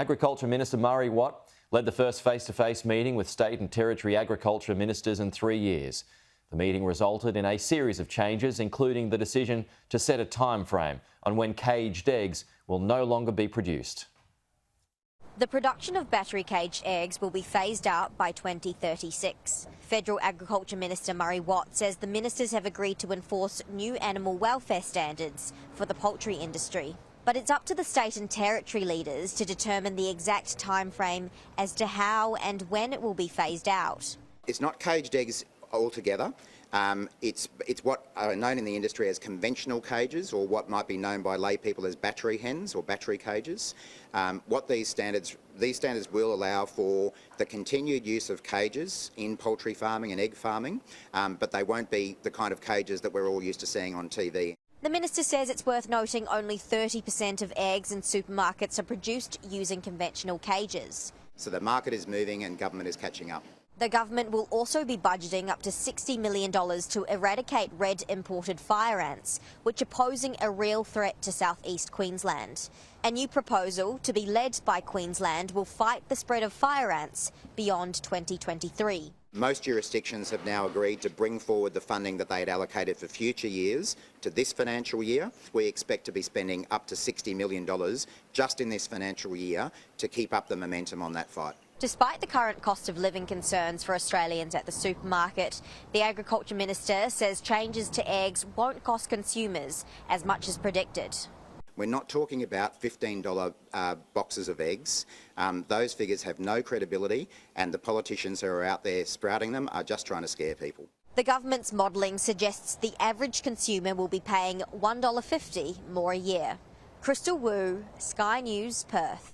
Agriculture Minister Murray Watt led the first face-to-face meeting with state and territory agriculture ministers in 3 years. The meeting resulted in a series of changes, including the decision to set a time frame on when caged eggs will no longer be produced. The production of battery-caged eggs will be phased out by 2036. Federal Agriculture Minister Murray Watt says the ministers have agreed to enforce new animal welfare standards for the poultry industry. But it's up to the state and territory leaders to determine the exact time frame as to how and when it will be phased out. It's not caged eggs altogether. It's what are known in the industry as conventional cages, or what might be known by lay people as battery hens or battery cages. What these standards will allow for the continued use of cages in poultry farming and egg farming, but they won't be the kind of cages that we're all used to seeing on TV. The minister says it's worth noting only 30% of eggs in supermarkets are produced using conventional cages. So the market is moving and government is catching up. The government will also be budgeting up to $60 million to eradicate red imported fire ants, which are posing a real threat to southeast Queensland. A new proposal, to be led by Queensland, will fight the spread of fire ants beyond 2023. Most jurisdictions have now agreed to bring forward the funding that they had allocated for future years to this financial year. We expect to be spending up to $60 million just in this financial year to keep up the momentum on that fight. Despite the current cost of living concerns for Australians at the supermarket, the Agriculture Minister says changes to eggs won't cost consumers as much as predicted. We're not talking about $15 boxes of eggs. Those figures have no credibility, and the politicians who are out there sprouting them are just trying to scare people. The government's modelling suggests the average consumer will be paying $1.50 more a year. Crystal Wu, Sky News, Perth.